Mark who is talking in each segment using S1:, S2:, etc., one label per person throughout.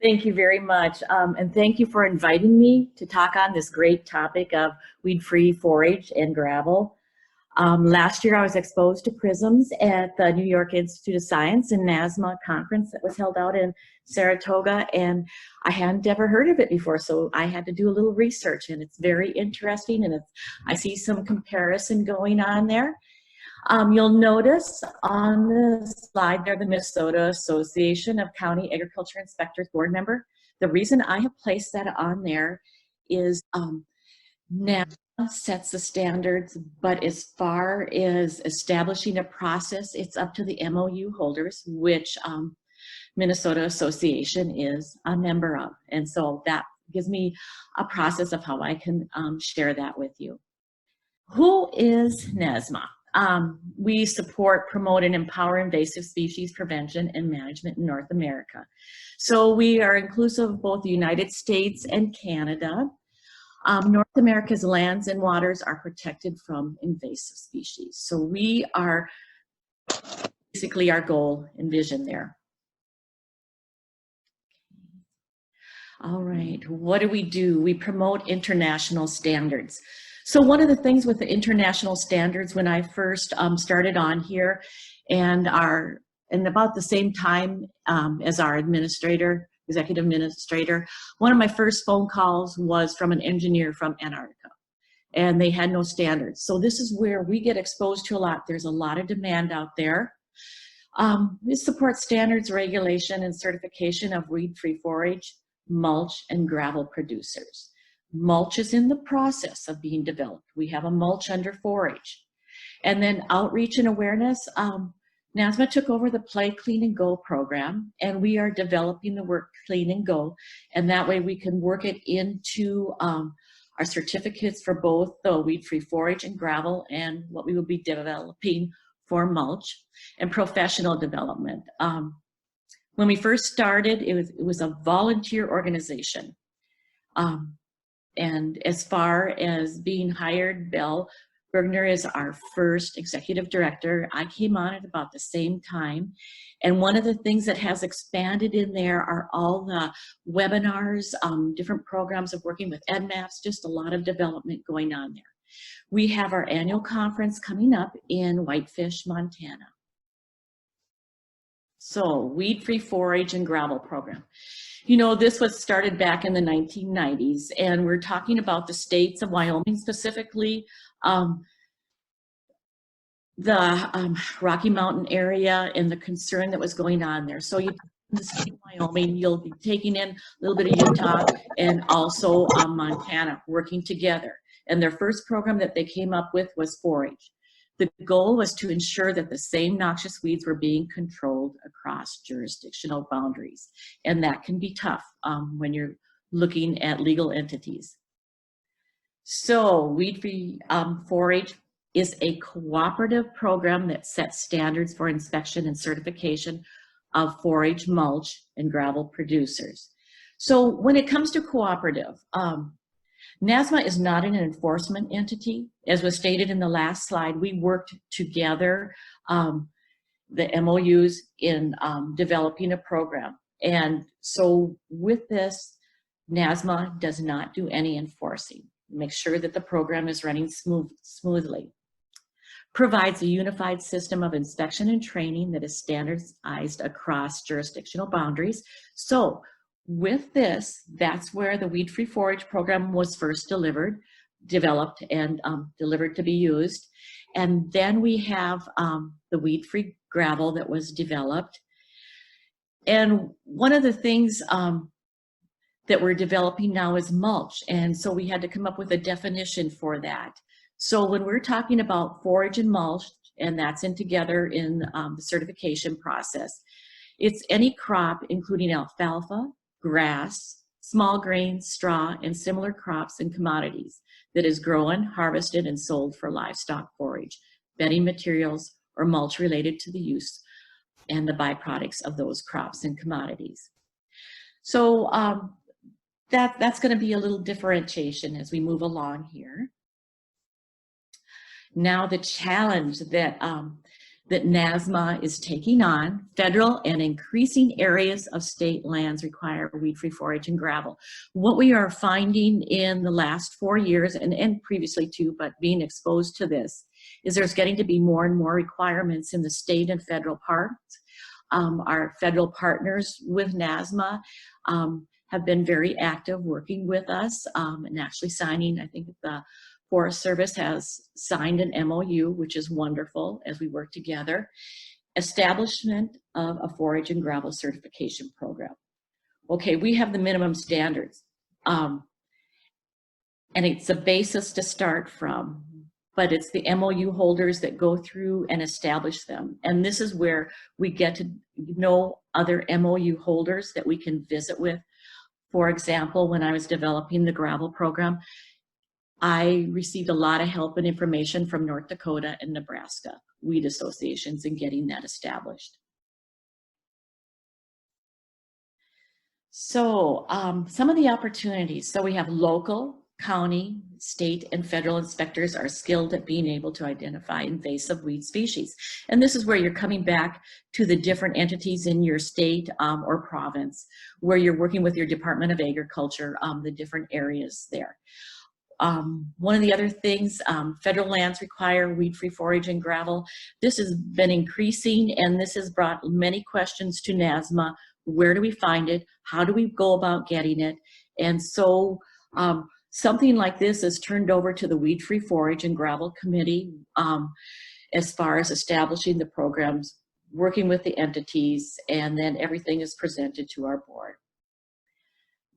S1: Thank you very much. And thank you for inviting me to talk on this great topic of weed-free forage and gravel. Last year I was exposed to PRISMs at the New York Institute of Science and NAISMA conference that was held out in Saratoga, and I hadn't ever heard of it before, so I had to do a little research, and it's very interesting, and I see some comparison going on there. You'll notice on the slide there, the Minnesota Association of County Agriculture Inspectors board member. The reason I have placed that on there is NAISMA sets the standards, but as far as establishing a process, it's up to the MOU holders, which Minnesota Association is a member of. And so that gives me a process of how I can share that with you. Who is NAISMA? We support, promote, and empower invasive species prevention and management in North America. So we are inclusive of both the United States and Canada. North America's lands and waters are protected from invasive species. So we are basically our goal and vision there. All right, what do? We promote international standards. So one of the things with the international standards, when I first started on here, and about the same time as our executive administrator, one of my first phone calls was from an engineer from Antarctica, and they had no standards. So this is where we get exposed to a lot. There's a lot of demand out there. We support standards, regulation, and certification of weed-free forage, mulch, and gravel producers. Mulch is in the process of being developed. We have a mulch under forage. And then outreach and awareness, NAISMA took over the Play Clean and Go program, and we are developing the work Clean and Go, and that way we can work it into our certificates for both the weed-free forage and gravel, and what we will be developing for mulch and professional development. When we first started, it was a volunteer organization. And as far as being hired, Bill Bergner is our first executive director. I came on at about the same time. And one of the things that has expanded in there are all the webinars, different programs of working with EdMaps, just a lot of development going on there. We have our annual conference coming up in Whitefish, Montana. So, weed-free forage and gravel program. You know, this was started back in the 1990s, and we're talking about the states of Wyoming, specifically the Rocky Mountain area and the concern that was going on there. So you in the state of Wyoming, you'll be taking in a little bit of Utah and also Montana working together. And their first program that they came up with was Forage. The goal was to ensure that the same noxious weeds were being controlled across jurisdictional boundaries. And that can be tough when you're looking at legal entities. So weed-free forage is a cooperative program that sets standards for inspection and certification of forage, mulch, and gravel producers. So when it comes to cooperative, NAISMA is not an enforcement entity. As was stated in the last slide, we worked together, the MOUs, in developing a program. And so with this, NAISMA does not do any enforcing. Make sure that the program is running smoothly. Provides a unified system of inspection and training that is standardized across jurisdictional boundaries. So with this, that's where the weed-free forage program was first developed and delivered to be used. And then we have the weed-free gravel that was developed. And one of the things that we're developing now is mulch. And so we had to come up with a definition for that. So when we're talking about forage and mulch, and that's in together in the certification process, it's any crop, including alfalfa, grass, small grains, straw, and similar crops and commodities that is grown, harvested, and sold for livestock forage, bedding materials, or mulch related to the use and the byproducts of those crops and commodities. So that's going to be a little differentiation as we move along here. Now the challenge that that NAISMA is taking on. Federal and increasing areas of state lands require weed-free forage and gravel. What we are finding in the last 4 years, and previously too, but being exposed to this, is there's getting to be more and more requirements in the state and federal parks. Our federal partners with NAISMA have been very active working with us and actually signing, I think the Forest Service has signed an MOU, which is wonderful as we work together. Establishment of a forage and gravel certification program. Okay, we have the minimum standards. And it's a basis to start from, but it's the MOU holders that go through and establish them. And this is where we get to know other MOU holders that we can visit with. For example, when I was developing the gravel program, I received a lot of help and information from North Dakota and Nebraska weed associations in getting that established. So some of the opportunities. So we have local, county, state, and federal inspectors are skilled at being able to identify invasive weed species. And this is where you're coming back to the different entities in your state or province, where you're working with your Department of Agriculture, the different areas there. One of the other things, federal lands require weed-free forage and gravel. This has been increasing, and this has brought many questions to NAISMA. Where do we find it? How do we go about getting it? And so something like this is turned over to the Weed-Free Forage and Gravel Committee as far as establishing the programs, working with the entities, and then everything is presented to our board.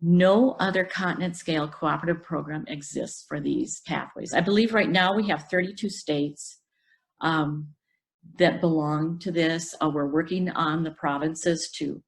S1: No other continent scale cooperative program exists for these pathways. I believe right now we have 32 states that belong to this. We're working on the provinces too.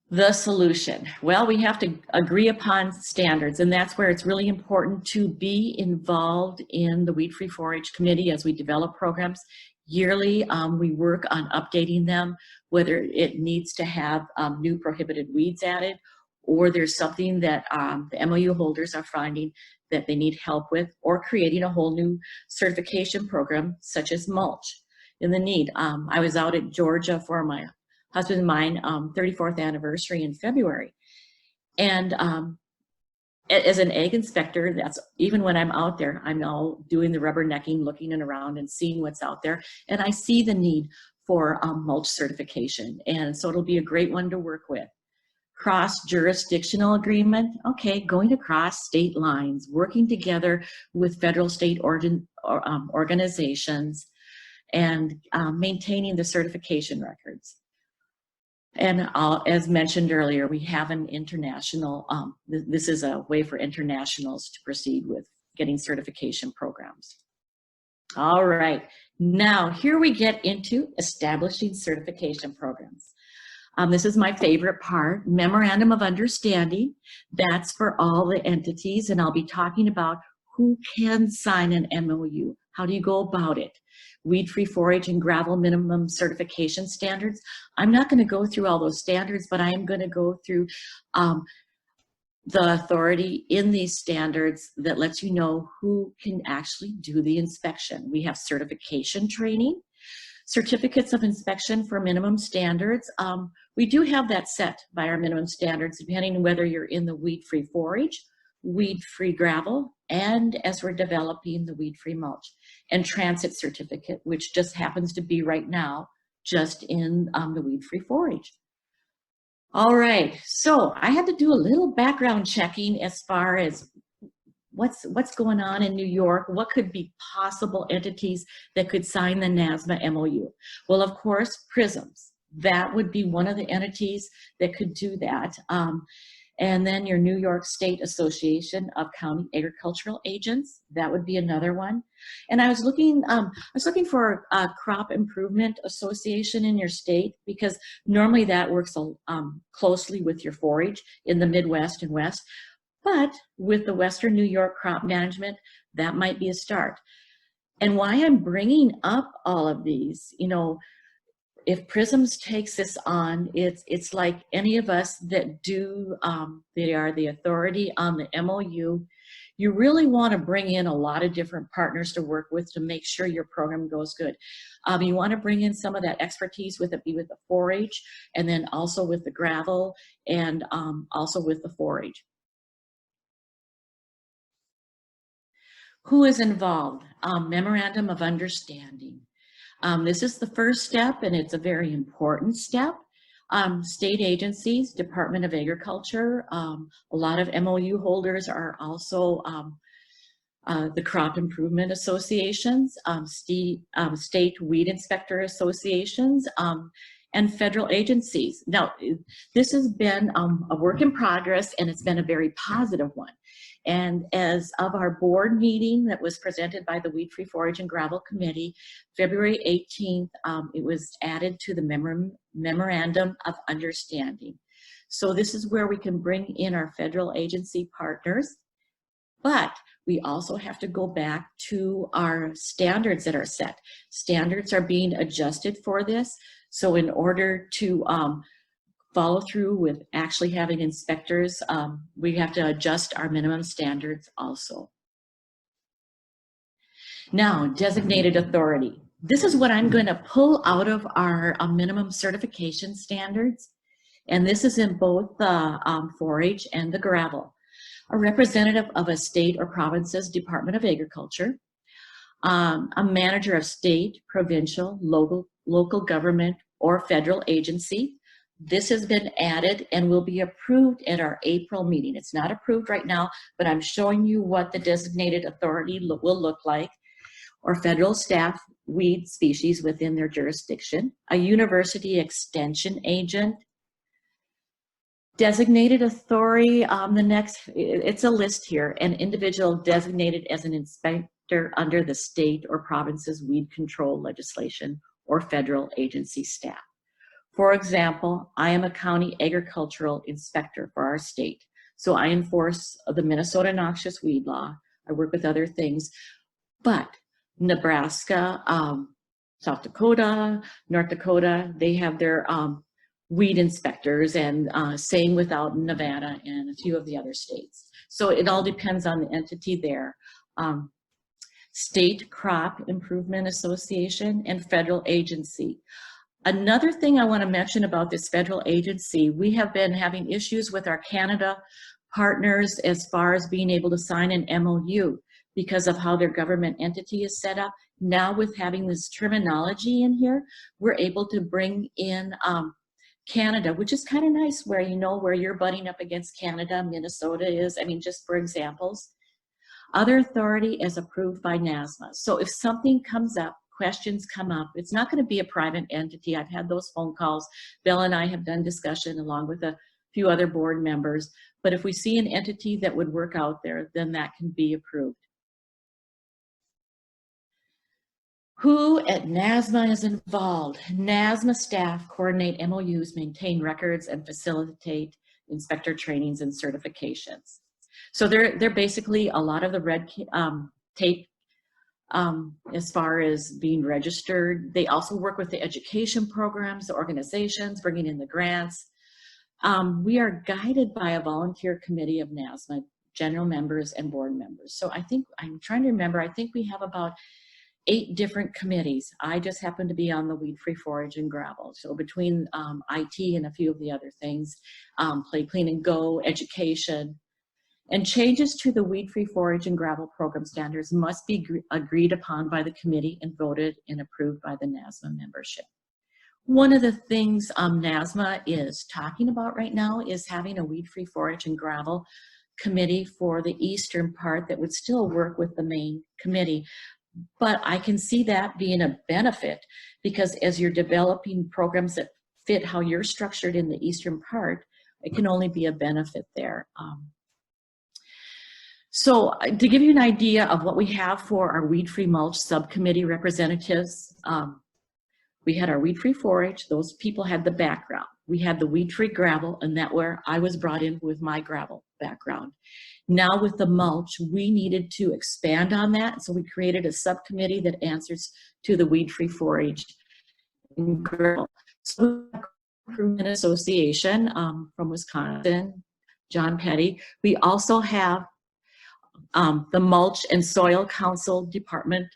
S1: The solution. Well, we have to agree upon standards, and that's where it's really important to be involved in the Weed-Free Forage Committee as we develop programs. Yearly, we work on updating them, whether it needs to have new prohibited weeds added, or there's something that the MOU holders are finding that they need help with, or creating a whole new certification program, such as Mulch in the need. I was out at Georgia for my husband and mine 34th anniversary in February. And as an ag inspector, that's even when I'm out there, I'm all doing the rubbernecking, looking around and seeing what's out there. And I see the need for mulch certification. And so it'll be a great one to work with. Cross-jurisdictional agreement, okay, going across state lines, working together with federal state organizations, and maintaining the certification records. And as mentioned earlier, we have an international, this is a way for internationals to proceed with getting certification programs. All right, now here we get into establishing certification programs. This is my favorite part, Memorandum of Understanding. That's for all the entities, and I'll be talking about who can sign an MOU. How do you go about it? Weed-free forage and gravel minimum certification standards. I'm not going to go through all those standards, but I am going to go through the authority in these standards that lets you know who can actually do the inspection. We have certification training, certificates of inspection for minimum standards. We do have that set by our minimum standards, depending on whether you're in the weed-free forage, weed-free gravel, and as we're developing the weed-free mulch, and transit certificate, which just happens to be right now just in the weed-free forage. All right, so I had to do a little background checking as far as what's going on in New York, what could be possible entities that could sign the NAISMA MOU. Well, of course, PRISMs. That would be one of the entities that could do that. And then your New York State Association of County Agricultural Agents, that would be another one. And I was looking for a crop improvement association in your state, because normally that works closely with your forage in the Midwest and West. But with the Western New York crop management, that might be a start. And why I'm bringing up all of these, you know, if PRISMs takes this on, it's like any of us that do, they are the authority on the MOU. You really want to bring in a lot of different partners to work with to make sure your program goes good. You want to bring in some of that expertise with the forage, and then also with the gravel, and also with the forage. Who is involved? Memorandum of Understanding. This is the first step, and it's a very important step. State agencies, Department of Agriculture, a lot of MOU holders are also the crop improvement associations, state weed inspector associations, and federal agencies. Now, this has been a work in progress, and it's been a very positive one. And as of our board meeting that was presented by the Weed Free Forage and Gravel Committee, February 18th, it was added to the Memorandum of Understanding. So this is where we can bring in our federal agency partners, but we also have to go back to our standards that are set. Standards are being adjusted for this. So in order to follow through with actually having inspectors, we have to adjust our minimum standards also. Now, designated authority. This is what I'm going to pull out of our minimum certification standards. And this is in both the forage and the gravel. A representative of a state or province's Department of Agriculture, a manager of state, provincial, local government, or federal agency. This has been added and will be approved at our April meeting. It's not approved right now, but I'm showing you what the designated authority will look like. Or federal staff weed species within their jurisdiction, a university extension agent, designated authority, the next, it's a list here, an individual designated as an inspector under the state or province's weed control legislation or federal agency staff. For example, I am a county agricultural inspector for our state. So I enforce the Minnesota Noxious Weed Law. I work with other things, but Nebraska, South Dakota, North Dakota, they have their weed inspectors, and same without Nevada and a few of the other states. So it all depends on the entity there. State Crop Improvement Association and federal agency. Another thing I want to mention about this federal agency, we have been having issues with our Canada partners as far as being able to sign an MOU because of how their government entity is set up. Now with having this terminology in here, we're able to bring in Canada, which is kind of nice, where you know where you're butting up against Canada, Minnesota is, I mean, just for examples. Other authority as approved by NAISMA. So if something comes up, questions come up, it's not going to be a private entity. I've had those phone calls. Bill and I have done discussion along with a few other board members. But if we see an entity that would work out there, then that can be approved. Who at NAISMA is involved? NAISMA staff coordinate MOUs, maintain records, and facilitate inspector trainings and certifications. So they're basically a lot of the red tape as far as being registered. They also work with the education programs, the organizations, bringing in the grants. We are guided by a volunteer committee of NAISMA, general members and board members. So I think, I'm trying to remember, I think we have about 8 different committees. I just happen to be on the Weed Free Forage and Gravel. So between IT and a few of the other things, Play Clean and Go, education, and changes to the Weed Free Forage and Gravel program standards must be agreed upon by the committee and voted and approved by the NAISMA membership. One of the things NAISMA is talking about right now is having a Weed Free Forage and Gravel committee for the eastern part that would still work with the main committee. But I can see that being a benefit, because as you're developing programs that fit how you're structured in the eastern part, it can only be a benefit there. So to give you an idea of what we have for our weed-free mulch subcommittee representatives, we had our weed-free forage. Those people had the background. We had the weed-free gravel, and that where I was brought in with my gravel background. Now with the mulch, we needed to expand on that. So we created a subcommittee that answers to the weed-free forage and gravel. So Improvement Association from Wisconsin, John Petty. We also have the Mulch and Soil Council Department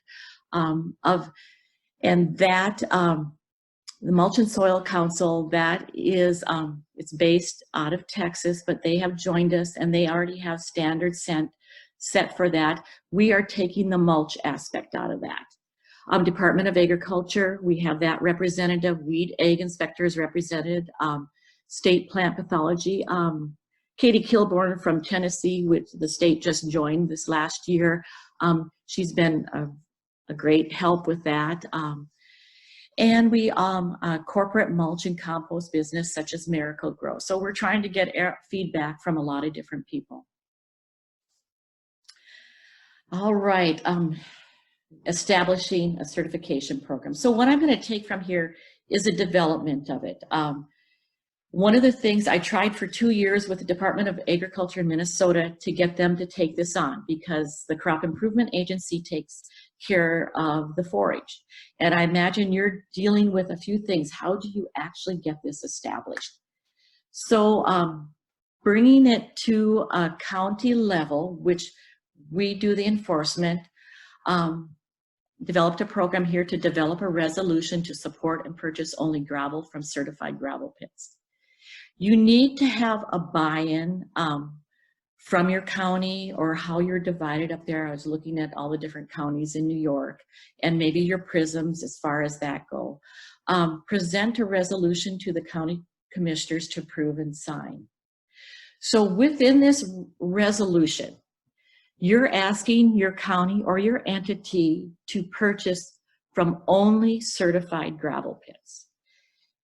S1: and that the Mulch and Soil Council, that is, it's based out of Texas, but they have joined us and they already have standards set for that. We are taking the mulch aspect out of that. Department of Agriculture, we have that representative, weed ag inspectors represented, state plant pathology. Katie Kilborn from Tennessee, which the state just joined this last year. She's been a great help with that. And we corporate mulch and compost business such as Miracle Grow. So we're trying to get feedback from a lot of different people. All right, establishing a certification program. So what I'm going to take from here is a development of it. One of the things I tried for 2 years with the Department of Agriculture in Minnesota to get them to take this on, because the Crop Improvement Agency takes care of the forage. And I imagine you're dealing with a few things. How do you actually get this established? So bringing it to a county level, which we do the enforcement, developed a program here to develop a resolution to support and purchase only gravel from certified gravel pits. You need to have a buy-in from your county or how you're divided up there. I was looking at all the different counties in New York and maybe your PRISMs as far as that go. Present a resolution to the county commissioners to approve and sign. So within this resolution, you're asking your county or your entity to purchase from only certified gravel pits.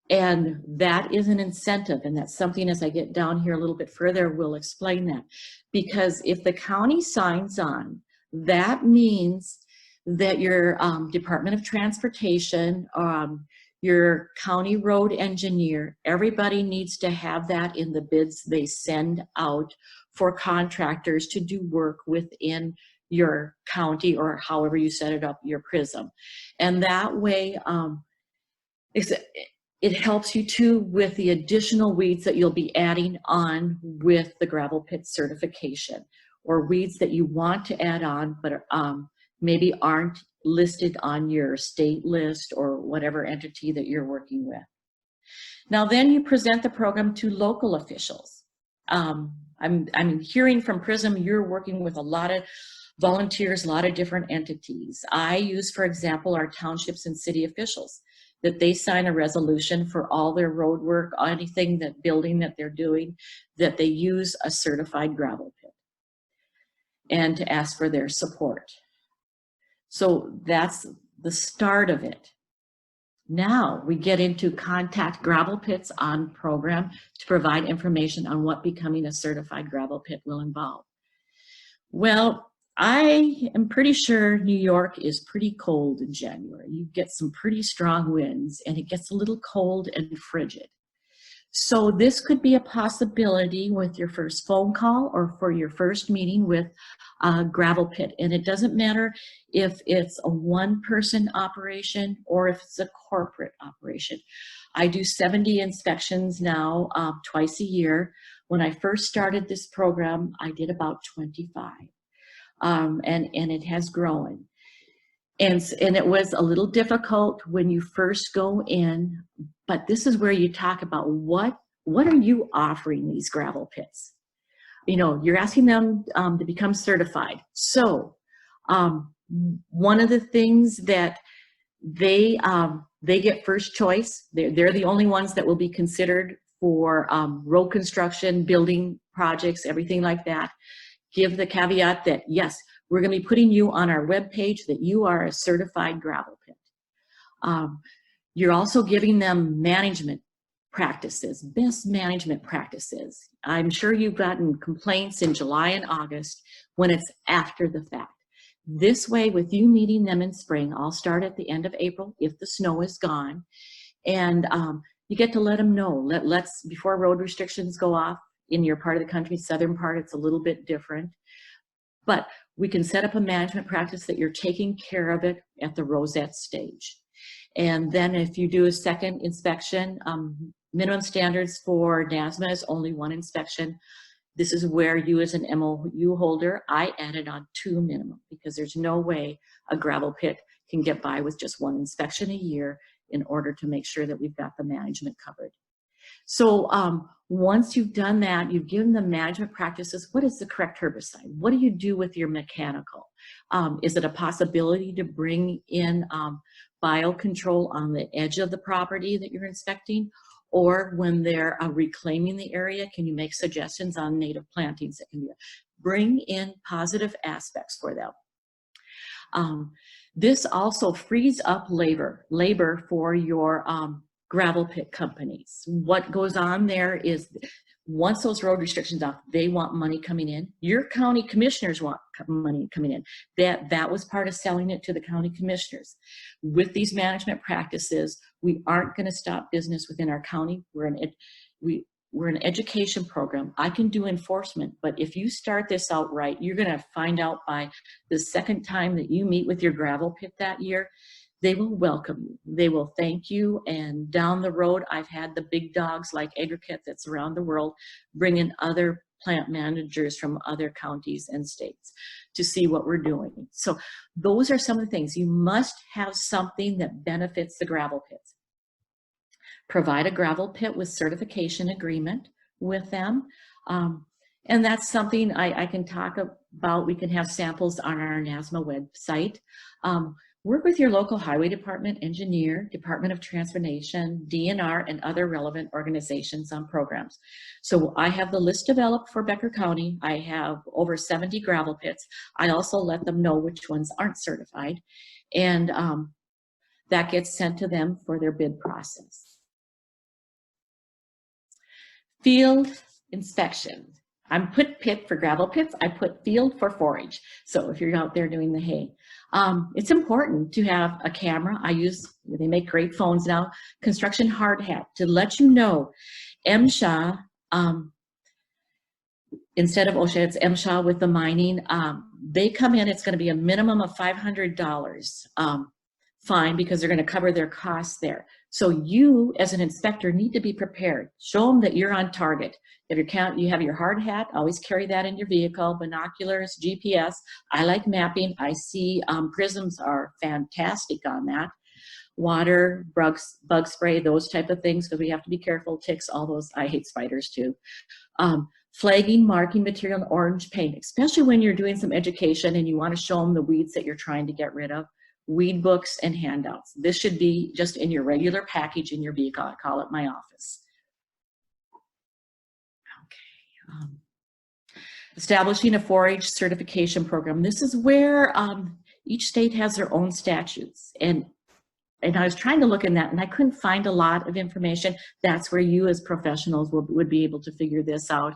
S1: And that is an incentive, and that's something as I get down here a little bit further, we'll explain that. Because if the county signs on, that means that your Department of Transportation, your county road engineer, everybody needs to have that in the bids they send out for contractors to do work within your county or however you set it up, your PRISM. And that way, it helps you too with the additional weeds that you'll be adding on with the gravel pit certification, or weeds that you want to add on but maybe aren't listed on your state list or whatever entity that you're working with. Now then you present the program to local officials. I'm hearing from PRISM you're working with a lot of volunteers, a lot of different entities. I use, for example, our townships and city officials, that they sign a resolution for all their road work, anything that building that they're doing, that they use a certified gravel pit, and to ask for their support. So that's the start of it. Now we get into contact gravel pits on program to provide information on what becoming a certified gravel pit will involve. Well, I am pretty sure New York is pretty cold in January. You get some pretty strong winds and it gets a little cold and frigid. So this could be a possibility with your first phone call or for your first meeting with a gravel pit. And it doesn't matter if it's a one-person operation or if it's a corporate operation. I do 70 inspections now, twice a year. When I first started this program, I did about 25. And it has grown. And it was a little difficult when you first go in, but this is where you talk about what are you offering these gravel pits? You know, you're asking them to become certified. So one of the things that they get first choice, they're the only ones that will be considered for road construction, building projects, everything like that. Give the caveat that, yes, we're going to be putting you on our webpage that you are a certified gravel pit. You're also giving them management practices, best management practices. I'm sure you've gotten complaints in July and August when it's after the fact. This way, with you meeting them in spring, I'll start at the end of April if the snow is gone, and you get to let them know. Before road restrictions go off in your part of the country, southern part, it's a little bit different. But we can set up a management practice that you're taking care of it at the rosette stage. And then if you do a second inspection, minimum standards for NAISMA is only one inspection. This is where you as an MOU holder, I added on 2 minimum, because there's no way a gravel pit can get by with just 1 inspection a year in order to make sure that we've got the management covered. So once you've done that, you've given them management practices. What is the correct herbicide? What do you do with your mechanical? Is it a possibility to bring in biocontrol on the edge of the property that you're inspecting? Or when they're reclaiming the area, can you make suggestions on native plantings that can be, bring in positive aspects for them? This also frees up labor for your gravel pit companies. What goes on there is, once those road restrictions off, they want money coming in. Your county commissioners want money coming in. That was part of selling it to the county commissioners. With these management practices, we aren't going to stop business within our county. We're an education program. I can do enforcement, but if you start this out right, you're going to find out by the second time that you meet with your gravel pit that year, they will welcome you. They will thank you. And down the road, I've had the big dogs like Agricet that's around the world bring in other plant managers from other counties and states to see what we're doing. So those are some of the things. You must have something that benefits the gravel pits. Provide a gravel pit with certification agreement with them. And that's something I can talk about. We can have samples on our NAISMA website. Work with your local highway department, engineer, Department of Transportation, DNR, and other relevant organizations on programs. So I have the list developed for Becker County. I have over 70 gravel pits. I also let them know which ones aren't certified. And that gets sent to them for their bid process. Field inspection. I'm put pit for gravel pits. I put field for forage. So if you're out there doing the hay, it's important to have a camera. They make great phones now, construction hard hat, to let you know. MSHA, instead of OSHA, it's MSHA with the mining. They come in, it's going to be a minimum of $500 fine, because they're going to cover their costs there. So you, as an inspector, need to be prepared. Show them that you're on target. If you have your hard hat, always carry that in your vehicle, binoculars, GPS. I like mapping. I see PRISMs are fantastic on that. Water, bug spray, those type of things, because we have to be careful. Ticks, all those. I hate spiders too. Flagging, marking material, and orange paint, especially when you're doing some education and you want to show them the weeds that you're trying to get rid of. Weed books and handouts. This should be just in your regular package in your vehicle. I call it my office. Okay. Establishing a forage certification program. This is where each state has their own statutes. And I was trying to look in that and I couldn't find a lot of information. That's where you as professionals would be able to figure this out.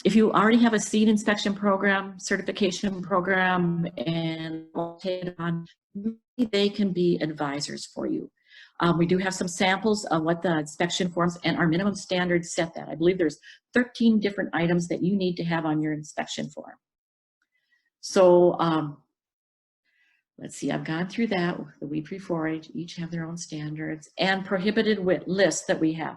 S1: If you already have a seed inspection program, certification program, and they can be advisors for you. We do have some samples of what the inspection forms and our minimum standards set that. I believe there's 13 different items that you need to have on your inspection form. So let's see, I've gone through that. The weed-free forage, each have their own standards, and prohibited lists that we have.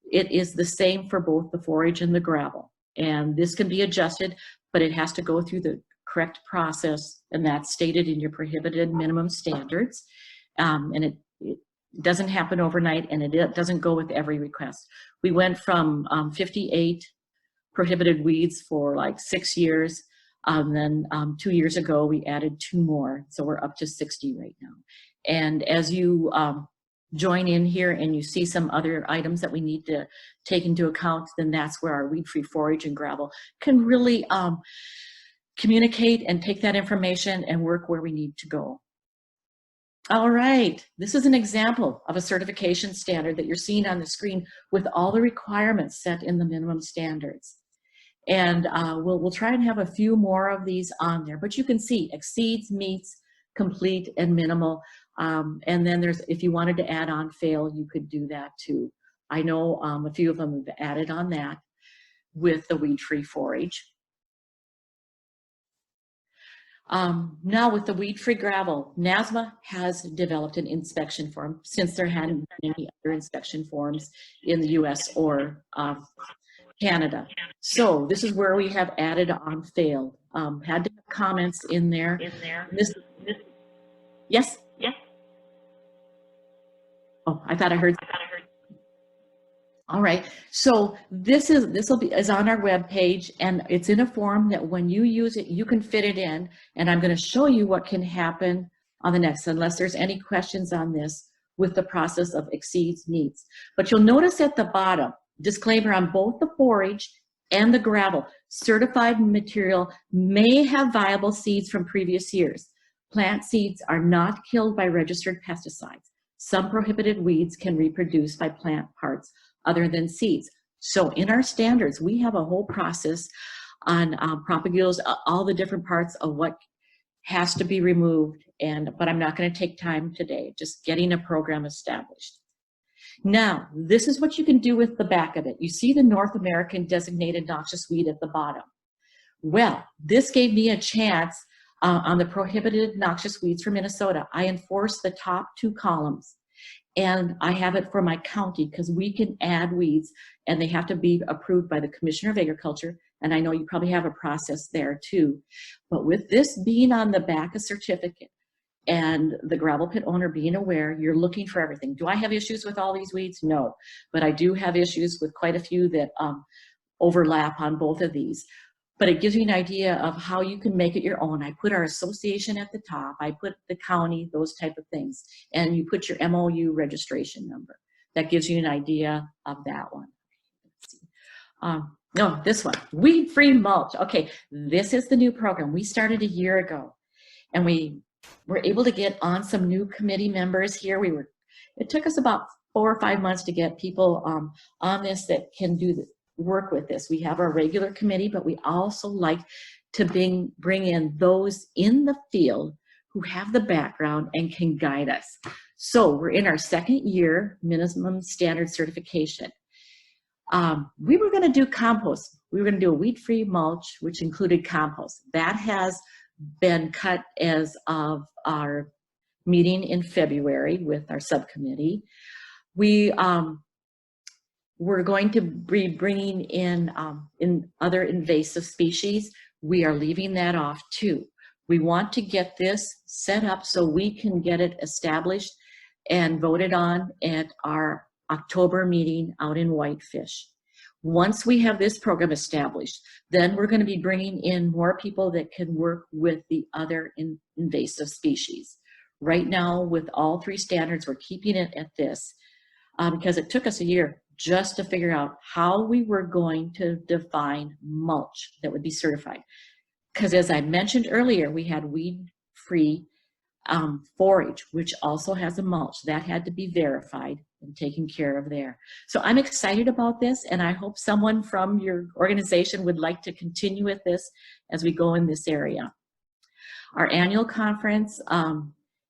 S1: It is the same for both the forage and the gravel. And this can be adjusted, but it has to go through the correct process, and that's stated in your prohibited minimum standards. And it doesn't happen overnight, and it doesn't go with every request. We went from 58 prohibited weeds for like 6 years. Then 2 years ago, we added 2 more. So we're up to 60 right now. And as you join in here and you see some other items that we need to take into account, then that's where our weed-free forage and gravel can really communicate and take that information and work where we need to go. All right, this is an example of a certification standard that you're seeing on the screen with all the requirements set in the minimum standards. And we'll try and have a few more of these on there, but you can see exceeds, meets, complete, and minimal. And then there's, if you wanted to add on fail, you could do that too. I know a few of them have added on that with the weed-free forage. Now with the weed-free gravel, NAISMA has developed an inspection form since there hadn't been any other inspection forms in the US or Canada. So this is where we have added on failed. Had to have comments in there. This, yes?
S2: Yes.
S1: Oh, I thought I heard. All right. So this is on our web page, and it's in a form that when you use it, you can fit it in. And I'm going to show you what can happen on the next, unless there's any questions on this with the process of exceeds needs. But you'll notice at the bottom, disclaimer on both the forage and the gravel, certified material may have viable seeds from previous years. Plant seeds are not killed by registered pesticides. Some prohibited weeds can reproduce by plant parts other than seeds. So in our standards, we have a whole process on propagules, all the different parts of what has to be removed, but I'm not going to take time today, just getting a program established. Now, this is what you can do with the back of it. You see the North American designated noxious weed at the bottom. Well, this gave me a chance on the prohibited noxious weeds for Minnesota. I enforced the top 2 columns. And I have it for my county because we can add weeds and they have to be approved by the Commissioner of Agriculture. And I know you probably have a process there too. But with this being on the back of certificate and the gravel pit owner being aware, you're looking for everything. Do I have issues with all these weeds? No, but I do have issues with quite a few that overlap on both of these. But it gives you an idea of how you can make it your own. I put our association at the top. I put the county, those type of things. And you put your MOU registration number. That gives you an idea of that one. Let's see. No, this one, weed-free mulch. Okay, this is the new program. We started a year ago. And we were able to get on some new committee members here. It took us about 4 or 5 months to get people on this that can do the work with this. We have our regular committee, but we also like to bring in those in the field who have the background and can guide us. So we're in our 2nd year minimum standard certification. We were going to do compost. We were going to do a weed-free mulch, which included compost. That has been cut as of our meeting in February with our subcommittee. We're going to be bringing in other invasive species. We are leaving that off too. We want to get this set up so we can get it established and voted on at our October meeting out in Whitefish. Once we have this program established, then we're going to be bringing in more people that can work with the other invasive species. Right now, with all 3 standards, we're keeping it at this because it took us a year just to figure out how we were going to define mulch that would be certified. Because as I mentioned earlier, we had weed-free forage, which also has a mulch. That had to be verified and taken care of there. So I'm excited about this, and I hope someone from your organization would like to continue with this as we go in this area. Our annual conference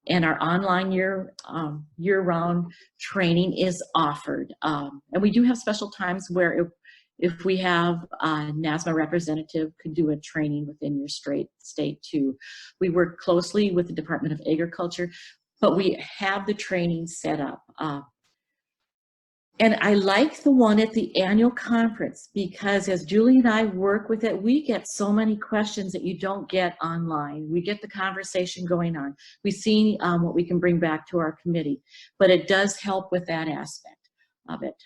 S1: and our online year-round training is offered. And we do have special times where if we have a NAISMA representative could do a training within your state too. We work closely with the Department of Agriculture, but we have the training set up. And I like the one at the annual conference because as Julie and I work with it, we get so many questions that you don't get online. We get the conversation going on. We've seen what we can bring back to our committee, but it does help with that aspect of it.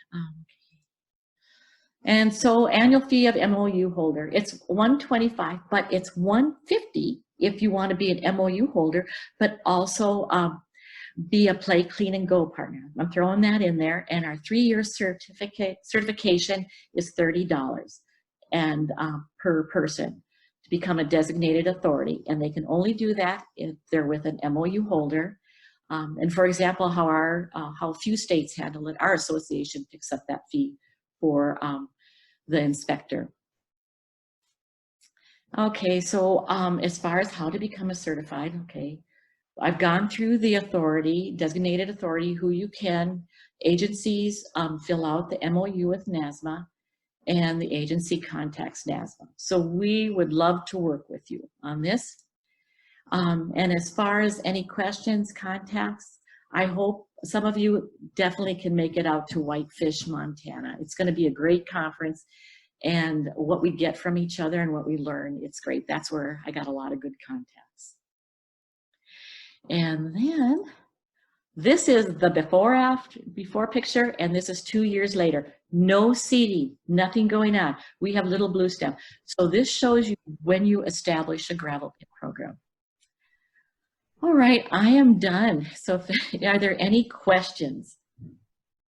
S1: And so annual fee of MOU holder, it's $125, but it's $150 if you want to be an MOU holder, but also be a Play Clean and Go partner. I'm throwing that in there, and our 3-year certification is $30 and per person to become a designated authority, and they can only do that if they're with an MOU holder. And for example, how few states handle it, our association picks up that fee for the inspector. Okay, so as far as how to become a certified, okay, I've gone through the authority, designated authority, who you can. Agencies fill out the MOU with NAISMA, and the agency contacts NAISMA. So we would love to work with you on this. And as far as any questions, contacts, I hope some of you definitely can make it out to Whitefish, Montana. It's going to be a great conference. and what we get from each other and what we learn. It's great. That's where I got a lot of good contacts. And then this is the before picture, and this is 2 years later. No seeding, nothing going on. We have little blue stem. So this shows you when you establish a gravel pit program. All right, I am done. So are there any questions?